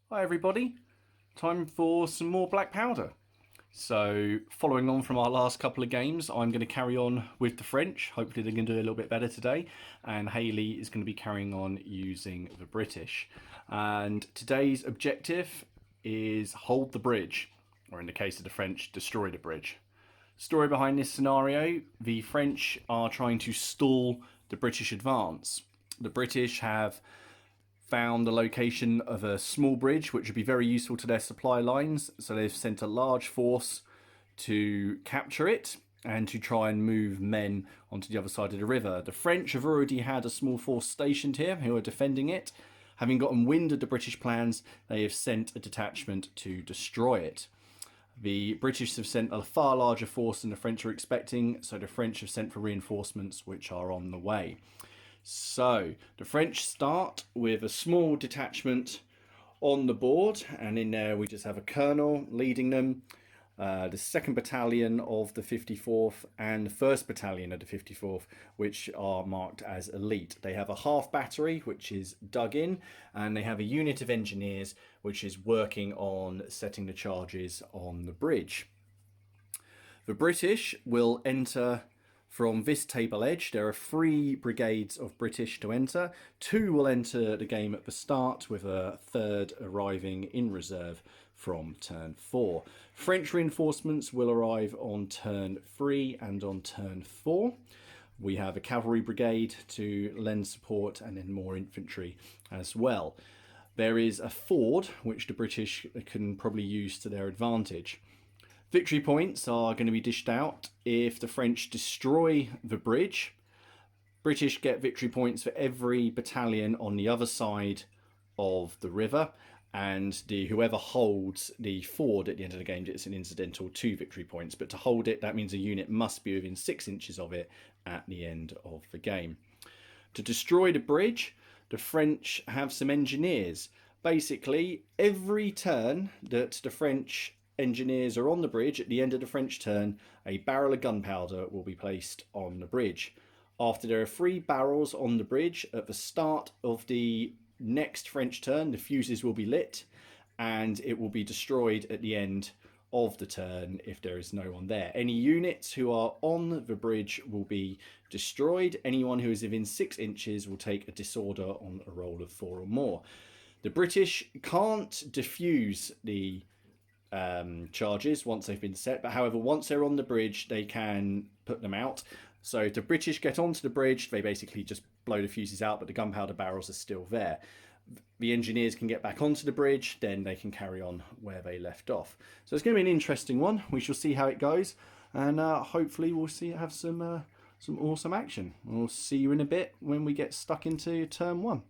Hi everybody, time for some more black powder. So following on from our last couple of games, I'm going to carry on with the French. Hopefully they're going to do a little bit better today. And Hayley is going to be carrying on using the British. And today's objective is hold the bridge, or in the case of the French, destroy the bridge. Story behind this scenario, the French are trying to stall the British advance. The British have found the location of a small bridge which would be very useful to their supply lines, so they've sent a large force to capture it and to try and move men onto the other side of the river. The French have already had a small force stationed here who are defending it. Having gotten wind of the British plans, they have sent a detachment to destroy it. The British have sent a far larger force than the French are expecting, so the French have sent for reinforcements which are on the way. So the French start with a small detachment on the board, and in there we just have a colonel leading them, the 2nd Battalion of the 54th and the 1st Battalion of the 54th, which are marked as elite. They have a half battery which is dug in, and they have a unit of engineers which is working on setting the charges on the bridge. The British will enter from this table edge. There are 3 brigades of British to enter. 2 will enter the game at the start, with a 3rd arriving in reserve from turn 4. French reinforcements will arrive on turn 3 and on turn 4. We have a cavalry brigade to lend support, and then more infantry as well. There is a ford which the British can probably use to their advantage. Victory points are going to be dished out if the French destroy the bridge. British get victory points for every battalion on the other side of the river, and whoever holds the ford at the end of the game gets an incidental 2 victory points. But to hold it, that means a unit must be within 6 inches of it at the end of the game. To destroy the bridge, the French have some engineers. Basically, every turn that the French engineers are on the bridge, at the end of the French turn, a barrel of gunpowder will be placed on the bridge. After there are 3 barrels on the bridge, at the start of the next French turn, the fuses will be lit, and it will be destroyed at the end of the turn if there is no one there. Any units who are on the bridge will be destroyed. Anyone who is within 6 inches will take a disorder on a roll of 4 or more. The British can't defuse the charges once they've been set, but however, once they're on the bridge, they can put them out. So if the British get onto the bridge, they basically just blow the fuses out, but the gunpowder barrels are still there. The engineers can get back onto the bridge, then they can carry on where they left off. So it's going to be an interesting one. We shall see how it goes, and hopefully we'll have some awesome action. We'll see you in a bit when we get stuck into turn 1.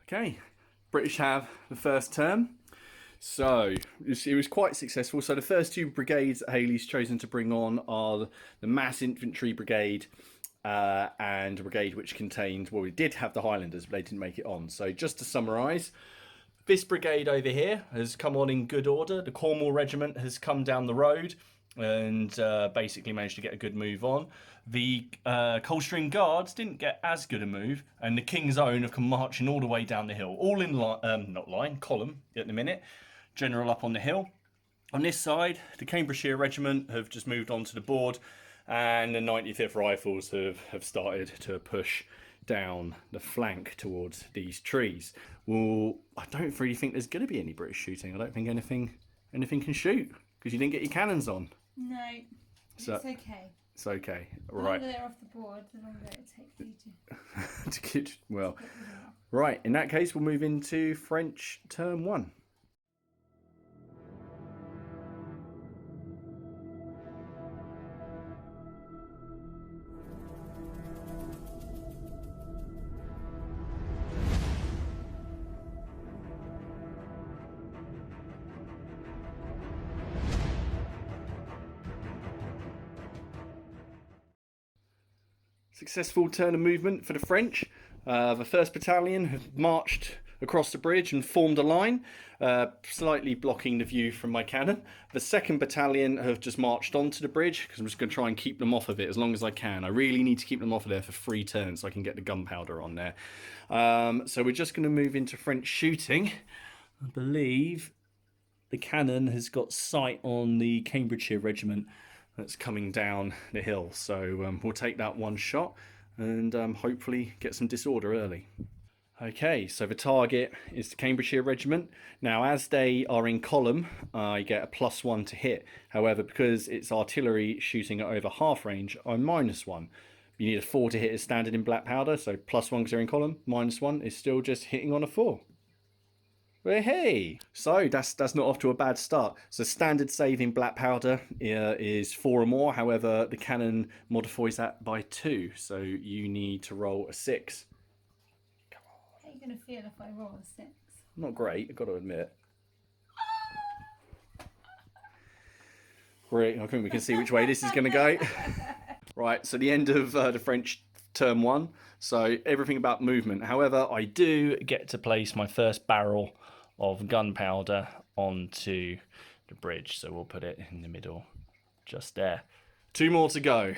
Okay, British have the first turn. So it was quite successful. So the first 2 brigades that Hayley's chosen to bring on are the Mass Infantry Brigade and a brigade which contained, well, we did have the Highlanders, but they didn't make it on. So just to summarise, this brigade over here has come on in good order. The Cornwall Regiment has come down the road and basically managed to get a good move on. The Coldstream Guards didn't get as good a move, and the King's Own have come marching all the way down the hill, all in column at the minute. General up on the hill. On this side, the Cambridgeshire Regiment have just moved onto the board, and the 95th Rifles have started to push down the flank towards these trees. Well, I don't really think there's going to be any British shooting. I don't think anything can shoot because you didn't get your cannons on. No, it's okay. It's okay. The Right. longer they're off the board, the longer it takes you to... To get, well, right. In that case, we'll move into French turn 1. Successful turn of movement for the French. The 1st Battalion have marched across the bridge and formed a line, slightly blocking the view from my cannon. The 2nd Battalion have just marched onto the bridge because I'm just going to try and keep them off of it as long as I can. I really need to keep them off of there for 3 turns so I can get the gunpowder on there. So we're just going to move into French shooting. I believe the cannon has got sight on the Cambridgeshire regiment that's coming down the hill, so we'll take that one shot and hopefully get some disorder early. Okay, so the target is the Cambridgeshire regiment. Now, as they are in column, I get a +1 to hit. However, because it's artillery shooting at over half range, I'm -1. You need a 4 to hit as standard in black powder, so +1 because they're in column, -1 is still just hitting on a 4. Well, hey, so that's not off to a bad start. So standard save in black powder is 4 or more. However, the cannon modifies that by 2, so you need to roll a 6. How are you going to feel if I roll a 6? Not great, I've got to admit. Great, I think we can see which way this is going to go. Right, so the end of the French turn 1. So everything about movement. However, I do get to place my first barrel of gunpowder onto the bridge. So we'll put it in the middle, just there. 2 more to go.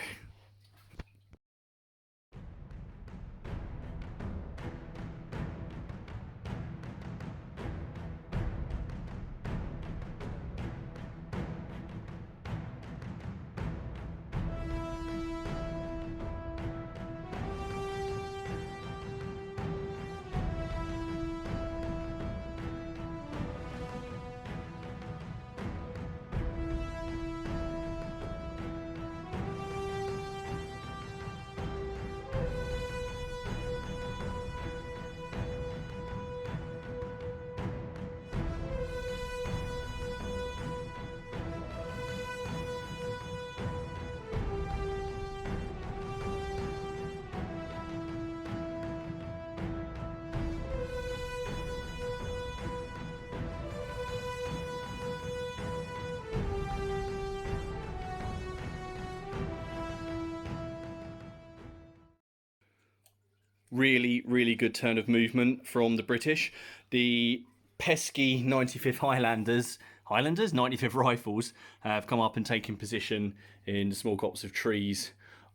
Really good turn of movement from the British. The pesky 95th Highlanders, 95th Rifles, have come up and taken position in small copse of trees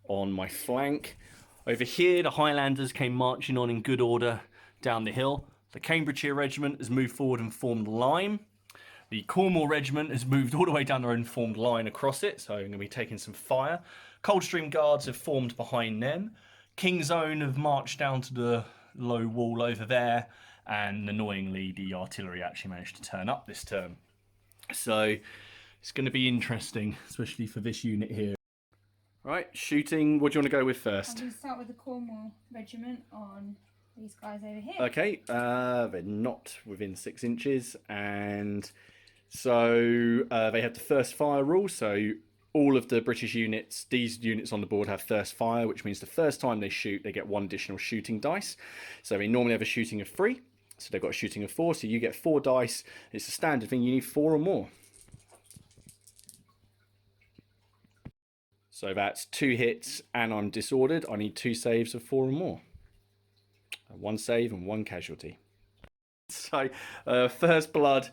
on my flank. Over here, the Highlanders came marching on in good order down the hill. The Cambridgeshire Regiment has moved forward and formed line. The Cornwall Regiment has moved all the way down their own formed line across it, so I'm going to be taking some fire. Coldstream Guards have formed behind them. King's Own have marched down to the low wall over there, and annoyingly the artillery actually managed to turn up this turn. So it's going to be interesting, especially for this unit here. Right, shooting, what do you want to go with first? I'm going to start with the Cornwall Regiment on these guys over here. Okay, they're not within 6 inches, and so they have the first fire rule, so all of the British units, these units on the board have first fire, which means the first time they shoot, they get 1 additional shooting dice. So they normally have a shooting of 3, so they've got a shooting of 4, so you get 4 dice. It's a standard thing, you need 4 or more. So that's 2 hits, and I'm disordered. I need 2 saves of 4 or more. 1 save and 1 casualty. So, first blood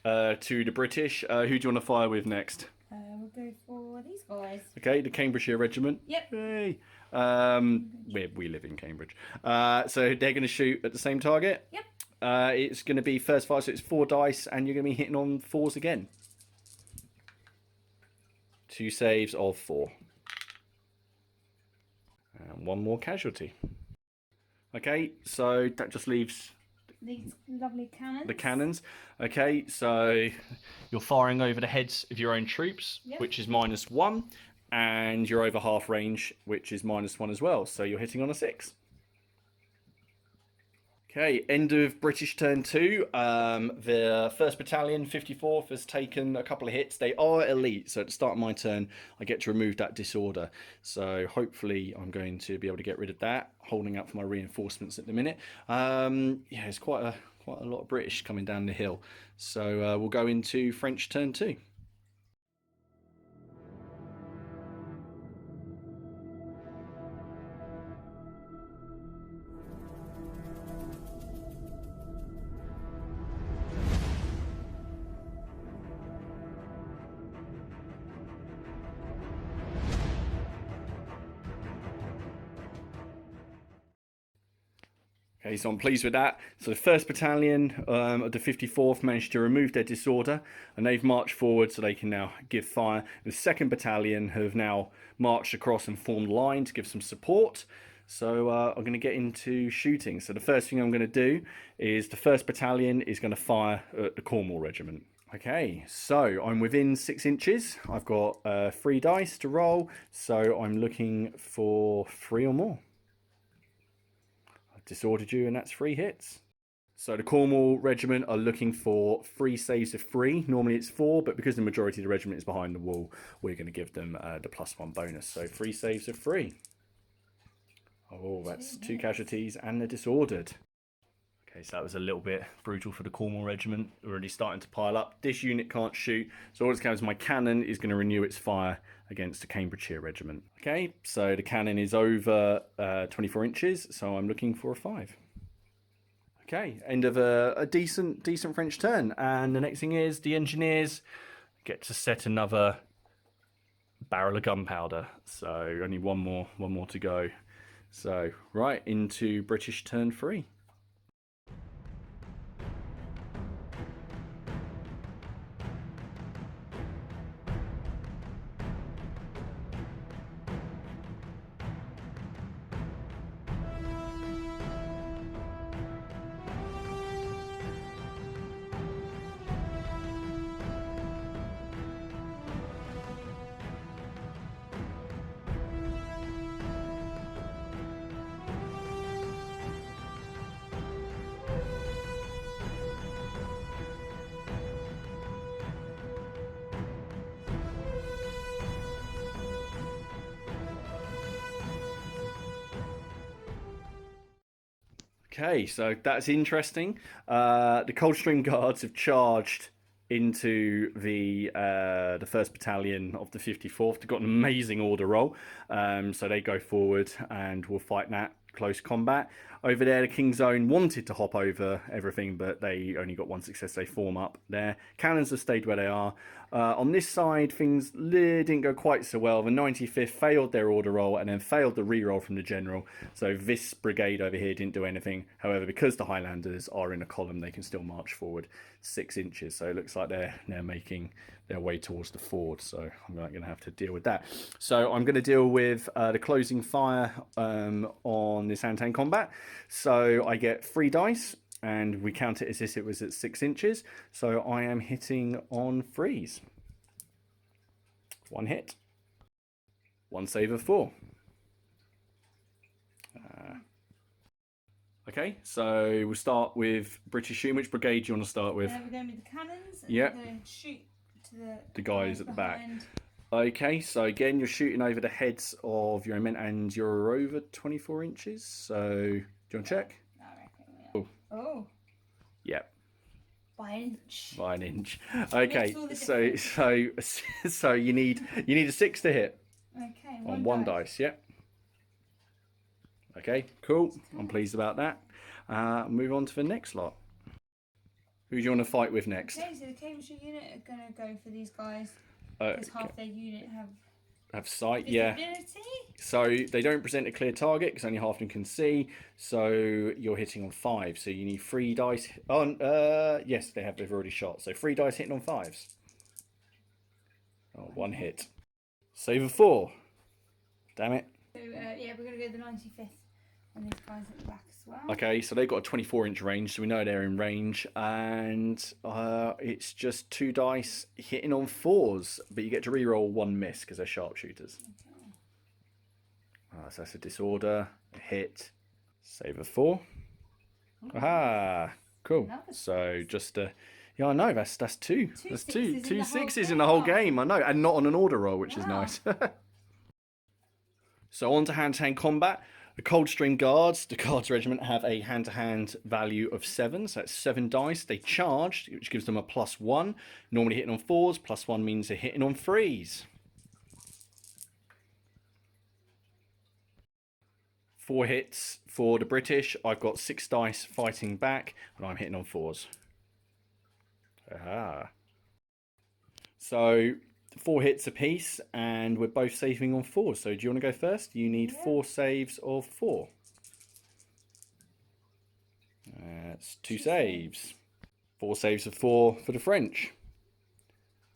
to the British. Who do you want to fire with next? We'll go for these guys. Okay, the Cambridgeshire Regiment. Yep. Hey. We live in Cambridge. So they're going to shoot at the same target. Yep. It's going to be first fire, so it's 4 dice, and you're going to be hitting on 4s again. 2 saves of 4. And 1 more casualty. Okay, so that just leaves these lovely cannons. The cannons. Okay, so you're firing over the heads of your own troops, yep, which is -1. and you're over half range, which is -1 as well. So you're hitting on a 6. Okay, end of British turn 2. The 1st Battalion, 54th, has taken a couple of hits. They are elite, so at the start of my turn, I get to remove that disorder. So hopefully I'm going to be able to get rid of that, holding up for my reinforcements at the minute. Yeah, it's quite a lot of British coming down the hill. So we'll go into French turn 2. Okay, so I'm pleased with that. So the 1st Battalion of the 54th managed to remove their disorder, and they've marched forward so they can now give fire. The 2nd Battalion have now marched across and formed line to give some support. So I'm going to get into shooting. So the first thing I'm going to do is the 1st Battalion is going to fire at the Cornwall Regiment. Okay, so I'm within 6 inches. I've got 3 dice to roll, so I'm looking for 3 or more. Disordered you, and that's 3 hits. So the Cornwall Regiment are looking for 3 saves of 3. Normally it's 4, but because the majority of the regiment is behind the wall, we're going to give them the +1 bonus. So 3 saves of 3. Oh, that's 2 casualties and they're disordered. Okay, so that was a little bit brutal for the Cornwall Regiment. Already starting to pile up. This unit can't shoot, so all it counts, my cannon is going to renew its fire against the Cambridgeshire Regiment. Okay, so the cannon is over 24 inches, so I'm looking for a 5. Okay, end of a decent French turn, and the next thing is the engineers get to set another barrel of gunpowder. So only one more to go. So right into British turn 3. Okay, so that's interesting. The Coldstream Guards have charged into the 1st Battalion of the 54th. They've got an amazing order roll, so they go forward and we'll fight that close combat. Over there, the King's Own wanted to hop over everything, but they only got 1 success. They form up there. Cannons have stayed where they are. On this side, things didn't go quite so well. The 95th failed their order roll and then failed the re-roll from the general. So this brigade over here didn't do anything. However, because the Highlanders are in a column, they can still march forward 6 inches. So it looks like they're making their way towards the ford. So I'm not going to have to deal with that. So I'm going to deal with the closing fire on this hand-to-hand combat. So I get 3 dice. And we count it as if it was at 6 inches. So I am hitting on 3s. 1 hit. 1 save of 4. Okay, so we'll start with British shooting. Which brigade do you want to start with? We're going with the cannons. Yeah. We're going to shoot to the guys at the back. behind. Okay, so again, you're shooting over the heads of your men, and you're over 24 inches. So do you want to check? Oh. Yep. By an inch. By an inch. Okay, so you need a 6 to hit. Okay. On 1 dice. Yep. Okay, cool. I'm pleased about that. Move on to the next lot. Who do you want to fight with next? Okay, so the Cambridgeshire unit are going to go for these guys because half their unit have sight. visibility. Yeah. So they don't present a clear target because only half of them can see. So you're hitting on 5. So you need 3 dice. Yes, they've already shot. So 3 dice hitting on 5s. Oh, 1 hit. Save of 4. Damn it. So yeah, we're going to go the 95th And these guys at the back as well. Okay, so they've got a 24-inch range, so we know they're in range. And it's just 2 dice hitting on 4s, but you get to reroll 1 miss because they're sharpshooters. Okay. So that's a disorder, a hit, save of 4. Oh, aha, cool. So just yeah, I know that's 2. That's two sixes in the whole game. I know, and not on an order roll, which is nice. So on to hand-to-hand combat. The Coldstream Guards, the Guards Regiment, have a hand-to-hand value of 7, so that's 7 dice. They charge, which gives them a +1. Normally hitting on 4s, +1 means they're hitting on 3s. 4 hits for the British. I've got 6 dice fighting back, and I'm hitting on 4s. Aha. So 4 hits apiece, and we're both saving on 4s. So do you want to go first? You need 4 saves of 4. That's 2 saves. 4 saves of 4 for the French.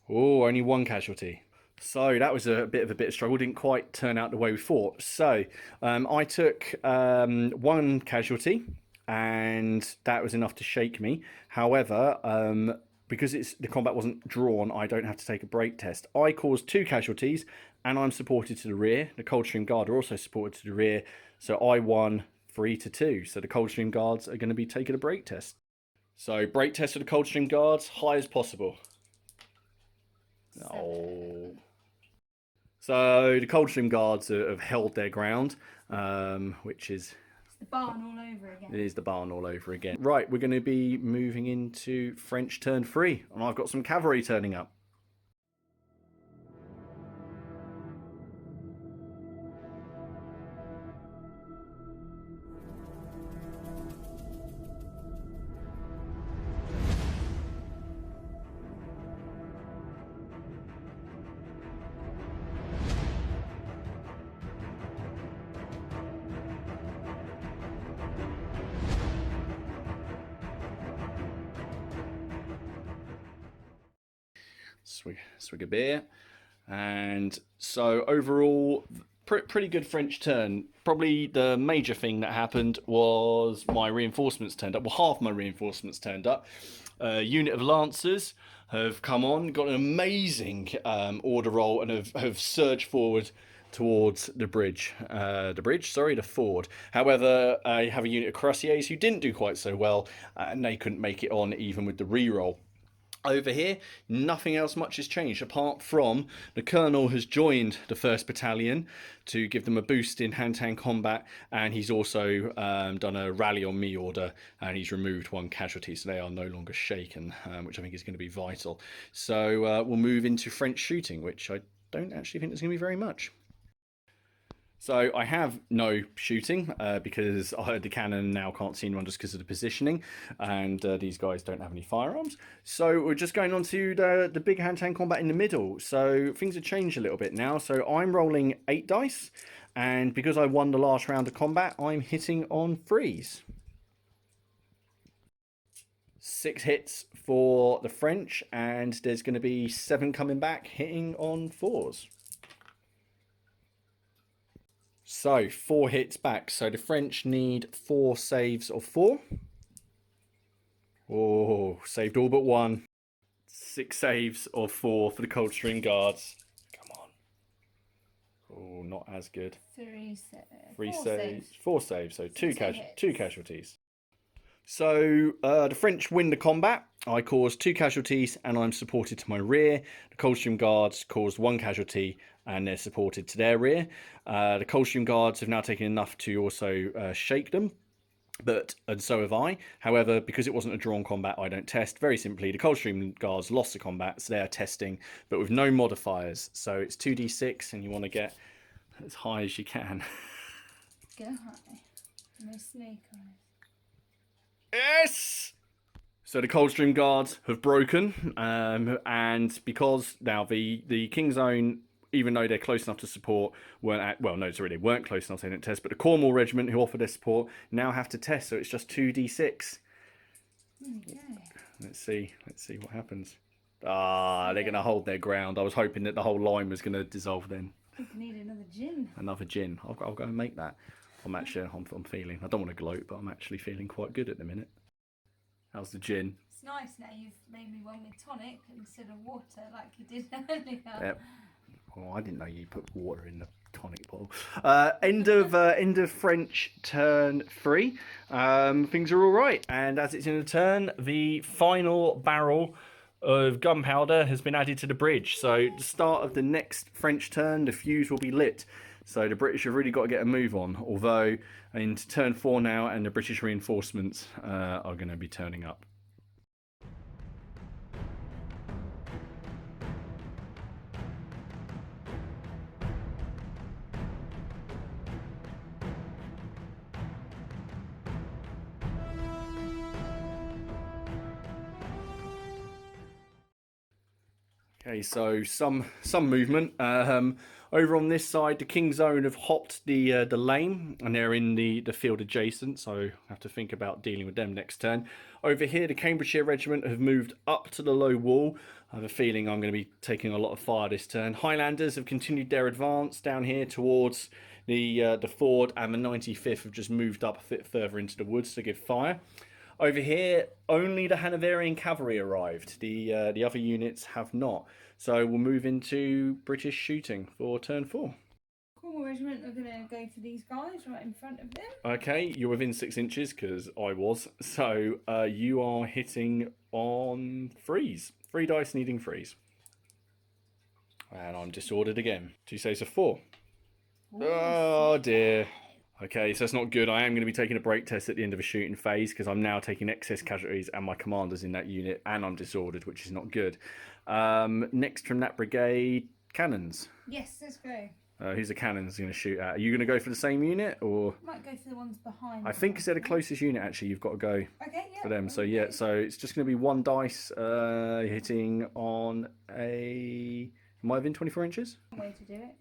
Oh, only 1 casualty. So that was a bit of struggle. Didn't quite turn out the way we thought. So I took 1 casualty, and that was enough to shake me. However, because the combat wasn't drawn, I don't have to take a break test. I caused 2 casualties, and I'm supported to the rear. The Coldstream Guard are also supported to the rear, so I won 3-2. So the Coldstream Guards are going to be taking a break test. So break test for the Coldstream Guards, high as possible. Oh. So the Coldstream Guards have held their ground, which is... the barn all over again. It is the barn all over again. Right, we're going to be moving into French turn 3, and I've got some cavalry turning up. Swig a beer. And so overall, pretty good French turn. Probably the major thing that happened was my reinforcements turned up. Well, half my reinforcements turned up. A unit of Lancers have come on, got an amazing order roll, and have surged forward towards the ford. However, I have a unit of Cuirassiers who didn't do quite so well, and they couldn't make it on even with the reroll. Over here, nothing else much has changed, apart from the Colonel has joined the 1st Battalion to give them a boost in hand-to-hand combat, and he's also done a rally on me order, and he's removed 1 casualty, so they are no longer shaken, which I think is going to be vital. So we'll move into French shooting, which I don't actually think there's going to be very much. So I have no shooting because the cannon now can't see anyone just because of the positioning, and these guys don't have any firearms. So we're just going on to the big hand-to-hand combat in the middle. So things have changed a little bit now. So I'm rolling 8 dice, and because I won the last round of combat, I'm hitting on 3s. 6 hits for the French, and there's going to be 7 coming back hitting on 4s. So 4 hits back. So the French need 4 saves of 4. Oh, saved all but 1. 6 saves of 4 for the Coldstream Guards. Come on. Oh, not as good. 3 saves. 4 saves. So 2 casualties. So the French win the combat. I caused 2 casualties, and I'm supported to my rear. The Coldstream Guards caused 1 casualty, and they're supported to their rear. The Coldstream Guards have now taken enough to also shake them, and so have I. However, because it wasn't a drawn combat, I don't test. Very simply, the Coldstream Guards lost the combat, so they are testing, but with no modifiers. So it's 2d6, and you want to get as high as you can. Go high. No snake eyes. Yes! So the Coldstream Guards have broken, and because now the King's Own, even though they're close enough to support, they weren't close enough, so they didn't test, but the Cornwall Regiment, who offered their support, now have to test, so it's just 2d6. Okay. Let's see what happens. They're going to hold their ground. I was hoping that the whole line was going to dissolve then. I think I need another gin. Another gin. I'll go and make that. I'm feeling, I don't want to gloat, but I'm actually feeling quite good at the minute. How's the gin? It's nice now you've made me one with tonic instead of water like you did earlier. Yep. Oh, I didn't know you put water in the tonic bottle. End of French turn 3. Things are all right, and as it's in a turn, the final barrel of gunpowder has been added to the bridge. So the start of the next French turn, the fuse will be lit. So the British have really got to get a move on. Although into turn 4 now, and the British reinforcements are going to be turning up. Okay, so some movement. Over on this side, the King's Own have hopped the lane, and they're in the field adjacent, so I have to think about dealing with them next turn. Over here, the Cambridgeshire Regiment have moved up to the low wall. I have a feeling I'm going to be taking a lot of fire this turn. Highlanders have continued their advance down here towards the ford, and the 95th have just moved up a bit further into the woods to give fire. Over here, only the Hanoverian cavalry arrived. The other units have not. So we'll move into British shooting for turn 4. Cornwall Regiment are going to go for these guys right in front of them. Okay, you're within 6 inches because I was. So you are hitting on freeze. 3 dice needing freeze. And I'm disordered again. 2 saves of 4. Ooh, oh dear. Okay, so that's not good. I am going to be taking a break test at the end of a shooting phase because I'm now taking excess casualties and my commander's in that unit, and I'm disordered, which is not good. Next from that brigade, cannons. Yes, let's go. Who's the cannons going to shoot at? Are you going to go for the same unit, or? Might go for the ones behind. I think they're the closest unit, actually. You've got to go for them. So yeah, so it's just going to be 1 dice hitting on a... Am I within 24 inches? Way to do it.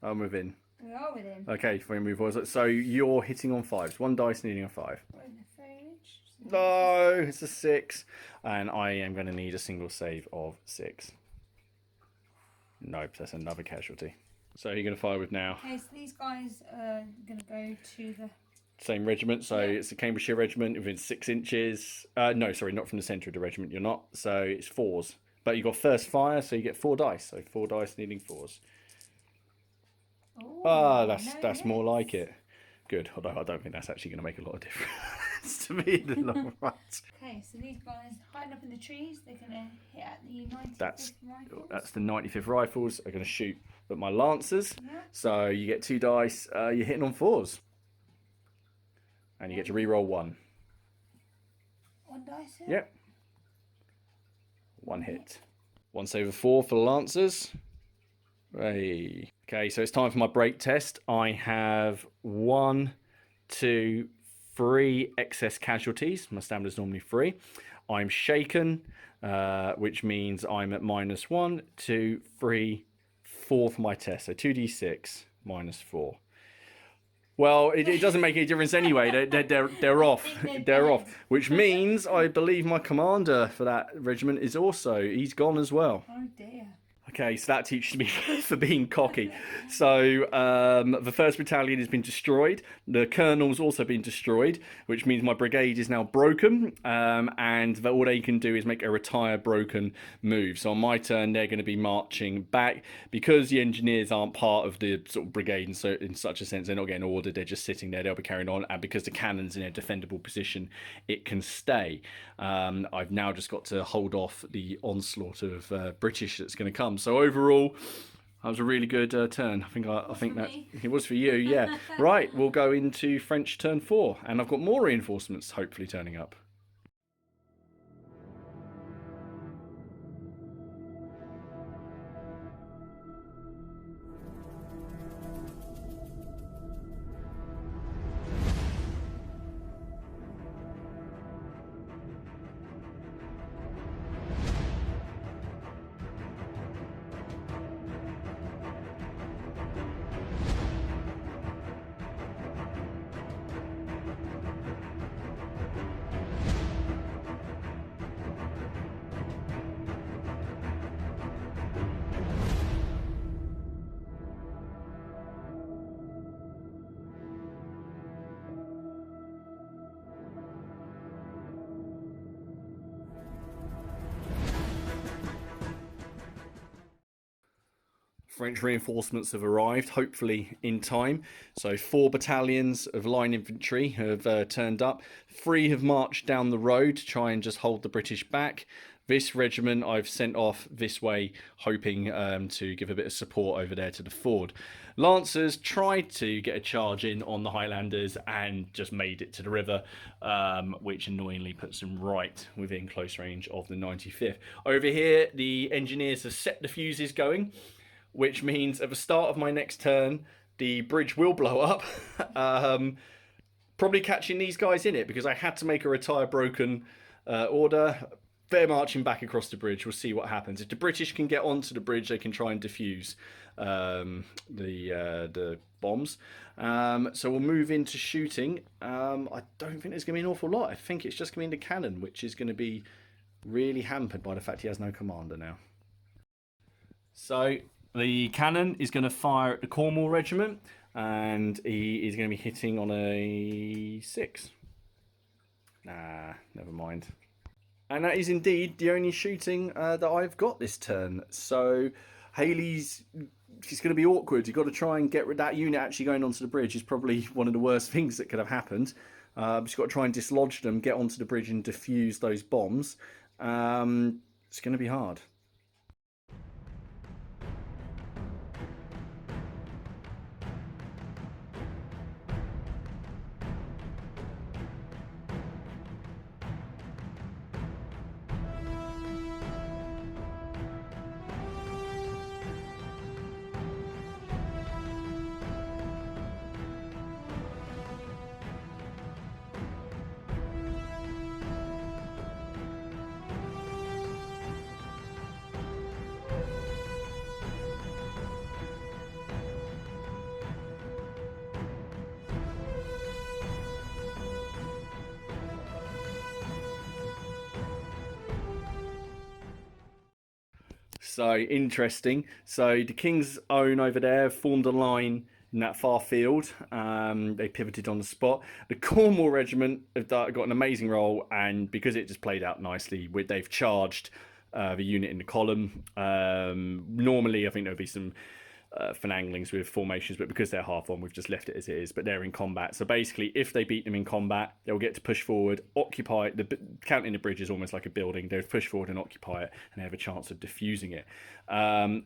I'm within. We are within. Okay, before we move on. So you're hitting on 5s. 1 dice needing a 5. We're in the foliage. No, it's a 6. And I am going to need a single save of 6. Nope, that's another casualty. So you're going to fire with now. Okay, so these guys are going to go to the... Same regiment, so it's the Cambridgeshire Regiment within 6 inches. No, sorry, not from the centre of the regiment, you're not. So it's 4s. But you got first fire, so you get 4 dice. So 4 dice needing 4s. Ah, that's more like it. Good, although I don't think that's actually going to make a lot of difference to me in the long run. Okay, so these guys hiding up in the trees, they're going to hit at the 95th Rifles. That's the 95th Rifles are going to shoot at my Lancers. Yeah. So you get 2 dice, you're hitting on 4s. And you get to re-roll 1. 1 dice hit? Yep. 1 hit. 1 save of 4 for the Lancers. Hey. Okay, so it's time for my break test. I have 1, 2, 3 excess casualties. My stamina's normally 3. I'm shaken, which means I'm at -1, 2, 3, 4 for my test. So 2d6 -4. Well, it doesn't make any difference anyway. They're off. They're off. Which means I believe my commander for that regiment is also, he's gone as well. Oh dear. Okay, so that teaches me for being cocky. So the 1st Battalion has been destroyed. The Colonel's also been destroyed, which means my brigade is now broken. And all they can do is make a retire broken move. So on my turn, they're going to be marching back. Because the engineers aren't part of the sort of brigade, and so in such a sense, they're not getting ordered. They're just sitting there. They'll be carrying on. And because the cannon's in a defendable position, it can stay. I've now just got to hold off the onslaught of British that's going to come. So overall, that was a really good turn. I think that it was for you, yeah. Right, we'll go into French turn 4, and I've got more reinforcements hopefully turning up. French reinforcements have arrived, hopefully in time. So 4 battalions of line infantry have turned up. 3 have marched down the road to try and just hold the British back. This regiment I've sent off this way, hoping to give a bit of support over there to the ford. Lancers tried to get a charge in on the Highlanders and just made it to the river, which annoyingly puts them right within close range of the 95th. Over here, the engineers have set the fuses going, which means at the start of my next turn, the bridge will blow up. Probably catching these guys in it, because I had to make a retire broken order. They're marching back across the bridge. We'll see what happens. If the British can get onto the bridge, they can try and defuse the bombs. So we'll move into shooting. I don't think there's going to be an awful lot. I think it's just going to be the cannon, which is going to be really hampered by the fact he has no commander now. So the cannon is going to fire at the Cornwall regiment, and he is going to be hitting on a 6. Nah, never mind. And that is indeed the only shooting that I've got this turn. So Hayley's, she's going to be awkward. You've got to try and get that unit actually going onto the bridge is probably one of the worst things that could have happened. She's got to try and dislodge them, get onto the bridge and defuse those bombs. It's going to be hard. So interesting. So the King's Own over there formed a line in that far field. They pivoted on the spot. The Cornwall regiment have got an amazing role, and because it just played out nicely, they've charged the unit in the column. Normally, I think there'll be some finanglings with formations, but because they're half on, we've just left it as it is. But they're in combat, so basically if they beat them in combat, they'll get to push forward, occupy counting the bridge is almost like a building. They'll push forward and occupy it, and they have a chance of defusing it.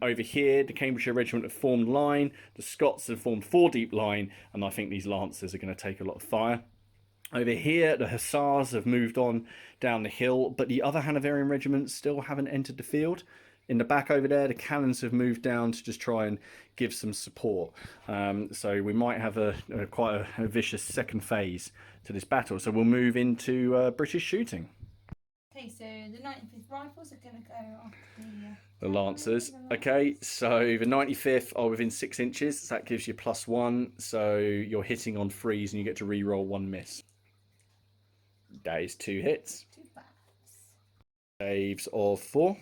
Over here, the Cambridgeshire regiment have formed line, the Scots have formed 4 deep line, and I think these lancers are going to take a lot of fire. Over here, the Hussars have moved on down the hill, but the other Hanoverian regiments still haven't entered the field. In the back over there, the cannons have moved down to just try and give some support. So we might have quite a vicious second phase to this battle. So we'll move into British shooting. Okay, so the 95th Rifles are going to go after the Lancers. Okay, so the 95th are within 6 inches. So that gives you +1. So you're hitting on 3s and you get to re-roll 1 miss. That is 2 hits. 2 bats. Saves of 4.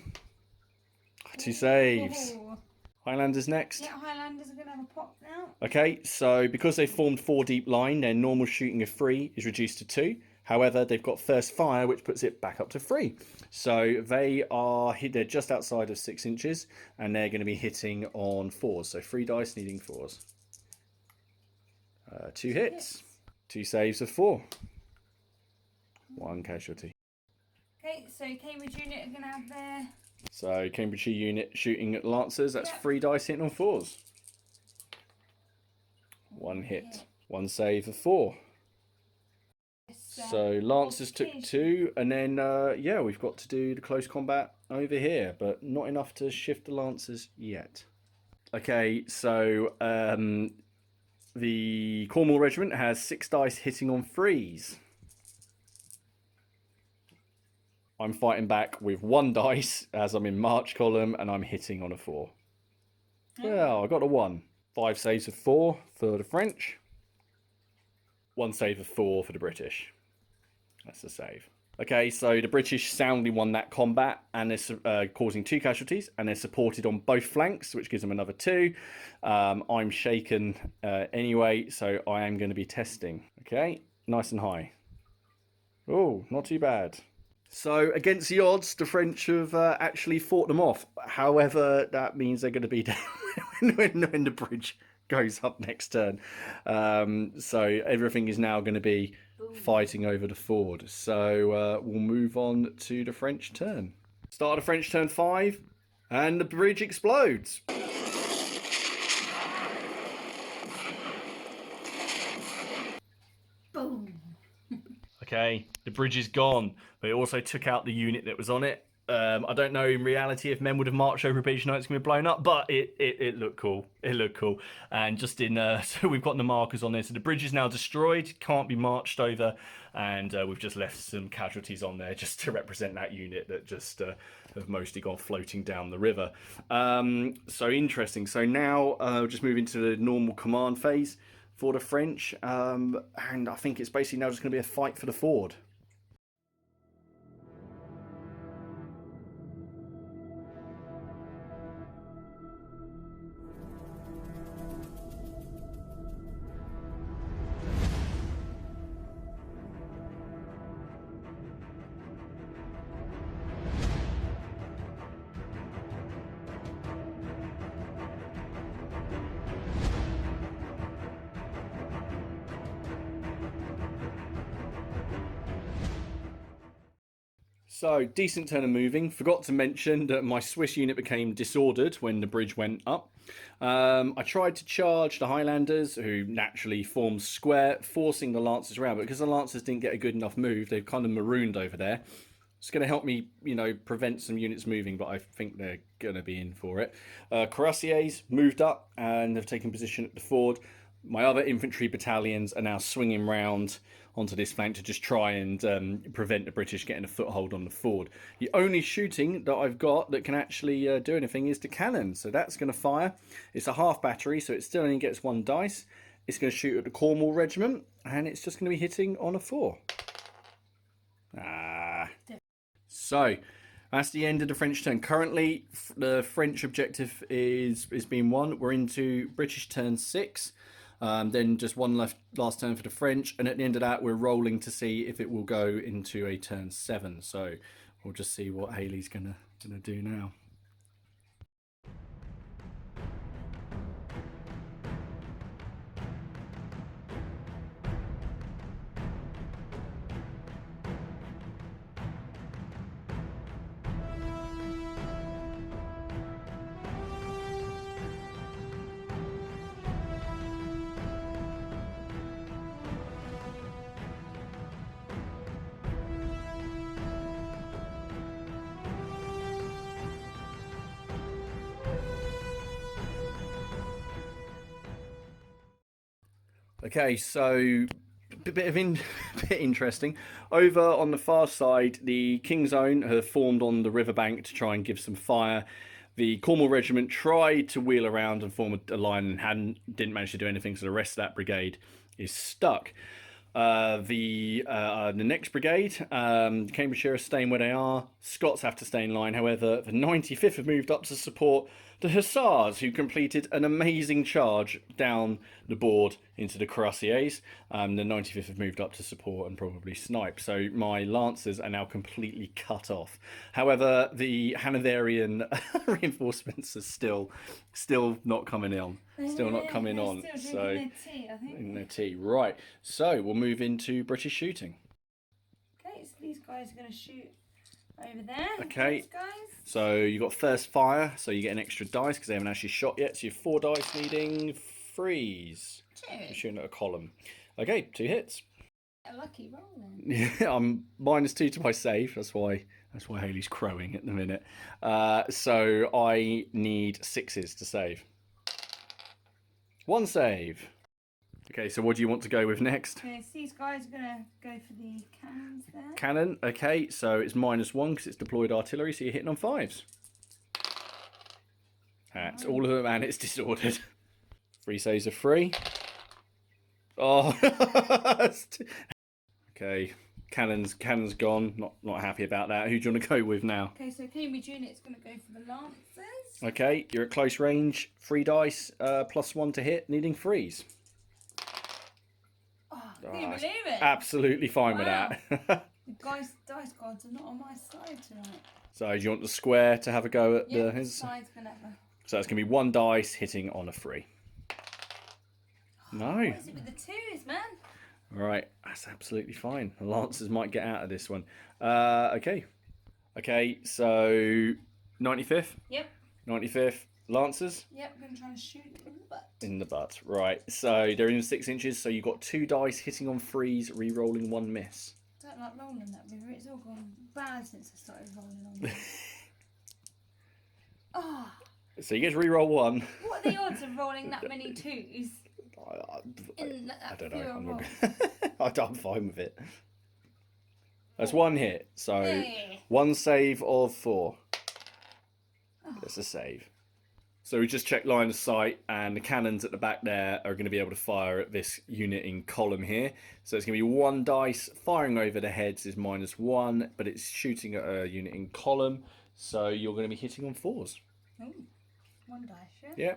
2 saves. Ooh. Highlanders next. Yeah, Highlanders are going to have a pop now. Okay, so because they formed 4 deep line, their normal shooting of 3 is reduced to 2. However, they've got first fire, which puts it back up to 3. So they're just outside of 6 inches, and they're going to be hitting on 4s. So 3 dice needing 4s. 2 hits. 2 saves of 4. 1 casualty. Okay, so Cambridge unit are going to have their... So Cambridgeshire unit shooting at Lancers, that's 3 dice hitting on 4s. 1 hit. 1 save of 4. So Lancers took 2, and then yeah, we've got to do the close combat over here, but not enough to shift the Lancers yet. Okay, so the Cornwall regiment has 6 dice hitting on 3s. I'm fighting back with 1 dice as I'm in March column, and I'm hitting on a 4. Well, I got a 1. 5 saves of 4 for the French. 1 save of 4 for the British. That's a save. Okay, so the British soundly won that combat, and they're causing 2 casualties, and they're supported on both flanks, which gives them another 2. I'm shaken anyway, so I am going to be testing. Okay, nice and high. Oh, not too bad. So against the odds, the French have actually fought them off. However, that means they're going to be down when the bridge goes up next turn. So everything is now going to be fighting over the ford. So we'll move on to the French turn. Start of French turn 5, and the bridge explodes. Boom. Okay, the bridge is gone, but it also took out the unit that was on it. I don't know in reality if men would have marched over a bridge, it's going to be blown up, but it looked cool. It looked cool. And just in, so we've got the markers on there. So the bridge is now destroyed, can't be marched over, and we've just left some casualties on there just to represent that unit that just have mostly gone floating down the river. So interesting. So now we'll just move into the normal command phase for the French, and I think it's basically now just going to be a fight for the ford. So, decent turn of moving. Forgot to mention that my Swiss unit became disordered when the bridge went up. I tried to charge the Highlanders, who naturally formed square, forcing the Lancers around. But because the Lancers didn't get a good enough move, they've kind of marooned over there. It's going to help me, prevent some units moving, but I think they're going to be in for it. Cuirassiers moved up and have taken position at the ford. My other infantry battalions are now swinging round onto this flank to just try and prevent the British getting a foothold on the ford. The only shooting that I've got that can actually do anything is the cannon. So that's going to fire. It's a half battery, so it still only gets 1 dice. It's going to shoot at the Cornwall regiment, and it's just going to be hitting on a 4. So that's the end of the French turn. Currently, the French objective is being won. We're into British turn 6. Then just one last turn for the French, and at the end of that we're rolling to see if it will go into a turn 7. So we'll just see what Hayley's gonna do now. Okay, so bit interesting. Over on the far side, the King's Own have formed on the riverbank to try and give some fire. The Cornwall regiment tried to wheel around and form a line and didn't manage to do anything, so the rest of that brigade is stuck. The next brigade, Cambridgeshire, are staying where they are. Scots have to stay in line. However, the 95th have moved up to support the Hussars, who completed an amazing charge down the board into the Cuirassiers. The 95th have moved up to support and probably snipe. So my Lancers are now completely cut off. However, the Hanoverian reinforcements are still not coming on. Still not coming on. So in their tea, I think. In their tea, right? So we'll move into British shooting. Okay, so these guys are going to shoot over there. Okay. Those guys. So you've got first fire, so you get an extra dice because they haven't actually shot yet. So you have 4 dice needing freeze. 2. You're shooting at a column. Okay, 2 hits. A lucky roll then. Yeah, I'm -2 to my save. That's why Hayley's crowing at the minute. So I need 6s to save. 1 save. Okay, so what do you want to go with next? Okay, so these guys are going to go for the cannons there. Cannon, okay, so it's -1 because it's deployed artillery, so you're hitting on 5s. That's all of them, and it's disordered. 3 saves are free. Oh, okay. Cannon's gone. Not happy about that. Who do you want to go with now? Okay, so Cambridge unit's going to go for the Lancers. Okay, you're at close range. 3 dice, +1 to hit, needing freeze. Oh, can you believe it? Absolutely fine with that. The dice gods are not on my side tonight. So do you want the square to have a go at the his? side's going to have a So that's going to be 1 dice hitting on a 3. No. What is it with the 2s, man? Right, that's absolutely fine. The Lancers might get out of this one. Okay. Okay, so 95th? Yep. 95th. Lancers? Yep, I'm going to try and shoot it in the butt. In the butt, right. So they're in 6 inches, so you've got 2 dice hitting on 3s, re-rolling 1 miss. I don't like rolling that river. It's all gone bad since I started rolling on it. Oh. So you get to re-roll 1. What are the odds of rolling that many 2s? I don't know. I'm fine with it. That's 1 hit. So Hey. 1 save of 4. Oh. That's a save. So we just checked line of sight, and the cannons at the back there are going to be able to fire at this unit in column here. So it's going to be 1 dice. Firing over the heads is -1, but it's shooting at a unit in column. So you're going to be hitting on 4s. Ooh. 1 dice, yeah? Yeah.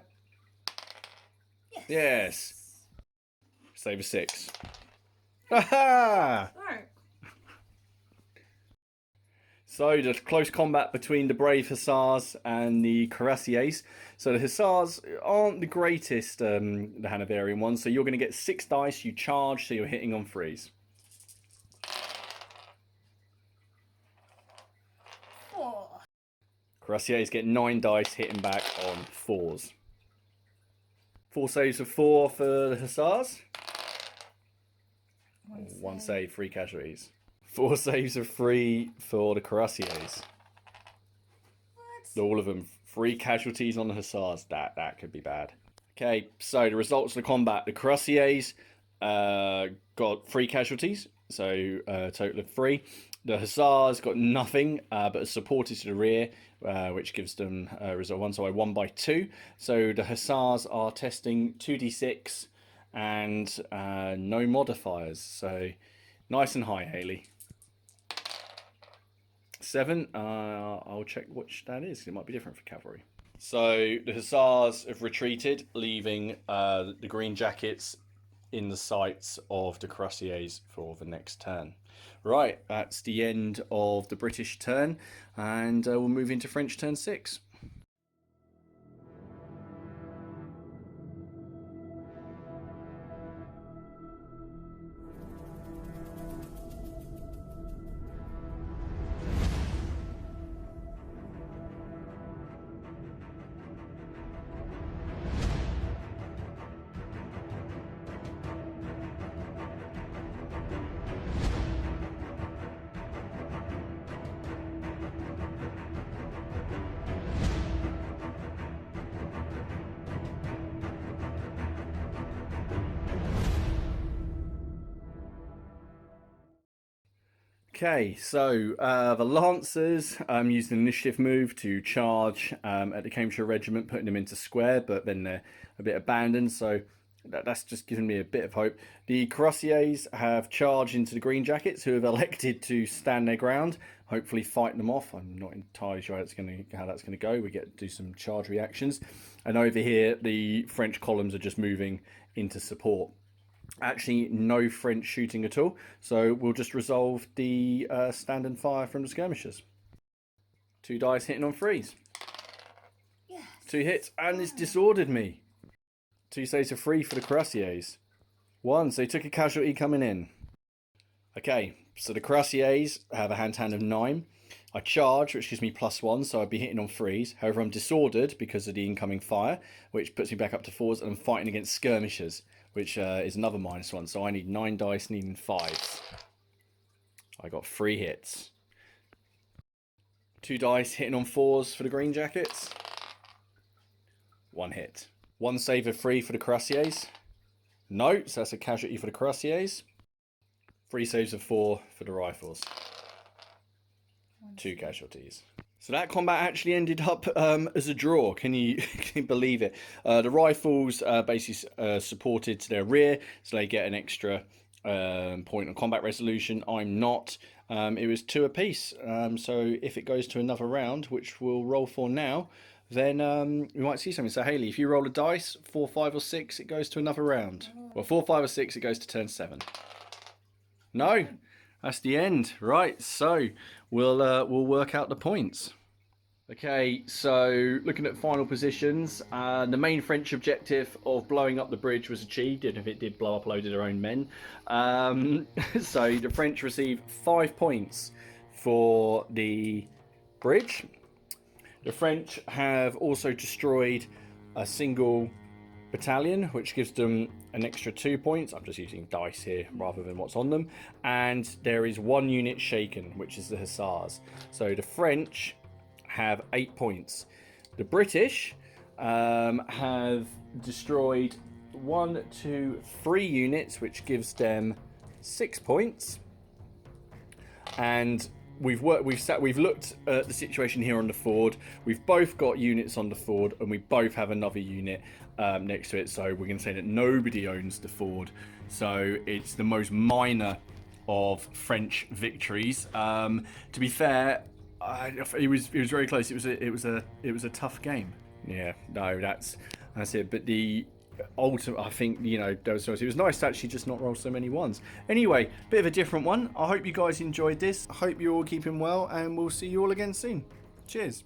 Yes. Yes. Save a 6. Ha-ha! Right. So the close combat between the brave Hussars and the Cuirassiers. So the Hussars aren't the greatest, the Hanoverian ones. So you're going to get 6 dice. You charge, so you're hitting on 3s. 4. Cuirassiers get 9 dice, hitting back on 4s. 4 saves of 4 for the Hussars. 1 save, 3 casualties. 4 saves of 3 for the Cuirassiers. What? All of them. 3 casualties on the Hussars. That could be bad. Okay, so the results of the combat. The Cuirassiers got 3 casualties, so a total of 3. The Hussars got nothing, but are supported to the rear, which gives them result 1. So I won by 2. So the Hussars are testing 2d6 and no modifiers. So nice and high, Hayley. 7. I'll check which that is. It might be different for cavalry. So the Hussars have retreated, leaving the Green Jackets in the sights of the Cuirassiers for the next turn. Right, that's the end of the British turn, and we'll move into French turn 6. Okay, so the Lancers used an initiative move to charge at the Cambridgeshire Regiment, putting them into square, but then they're a bit abandoned, so that's just giving me a bit of hope. The Cuirassiers have charged into the Green Jackets, who have elected to stand their ground, hopefully fight them off. I'm not entirely sure how that's going to go. We get to do some charge reactions. And over here, the French columns are just moving into support. Actually, no French shooting at all, so we'll just resolve the stand and fire from the skirmishers. 2 dice hitting on 3s. Yes. 2 hits, and it's disordered me. 2 saves of 3 for the Cuirassiers. 1, so he took a casualty coming in. Okay, so the Cuirassiers have a hand-to-hand of 9. I charge, which gives me +1, so I'd be hitting on 3s. However, I'm disordered because of the incoming fire, which puts me back up to 4s, and I'm fighting against skirmishers, which is another -1. So I need 9 dice, needing 5s. I got 3 hits. 2 dice hitting on 4s for the Green Jackets. 1 hit. 1 save of 3 for the Cuirassiers. No, so that's a casualty for the Cuirassiers. 3 saves of 4 for the Rifles. 2 casualties. So that combat actually ended up as a draw. Can you believe it? The Rifles basically supported to their rear, so they get an extra point on combat resolution. I'm not. It was 2 apiece. So if it goes to another round, which we'll roll for now, then we might see something. So Hayley, if you roll a dice, 4, 5, or 6, it goes to another round. Well, 4, 5, or 6, it goes to turn 7. No. That's the end. Right, so we'll work out the points. Okay, so looking at final positions, the main French objective of blowing up the bridge was achieved, even if it did blow up a load of their own men. So the French received 5 points for the bridge. The French have also destroyed a single battalion, which gives them an extra 2 points. I'm just using dice here rather than what's on them. And there is 1 unit shaken, which is the Hussars. So the French have 8 points. The British have destroyed 1, 2, 3 units, which gives them 6 points. And we've looked at the situation here on the Ford. We've both got units on the Ford, and we both have another unit next to it. So we're going to say that nobody owns the Ford. So it's the most minor of French victories. To be fair, it was very close. It was a tough game. Yeah, no, that's it. But the ultimate, I think, it was nice to actually just not roll so many ones. Anyway, bit of a different one. I hope you guys enjoyed this. I hope you're all keeping well, and we'll see you all again soon. Cheers.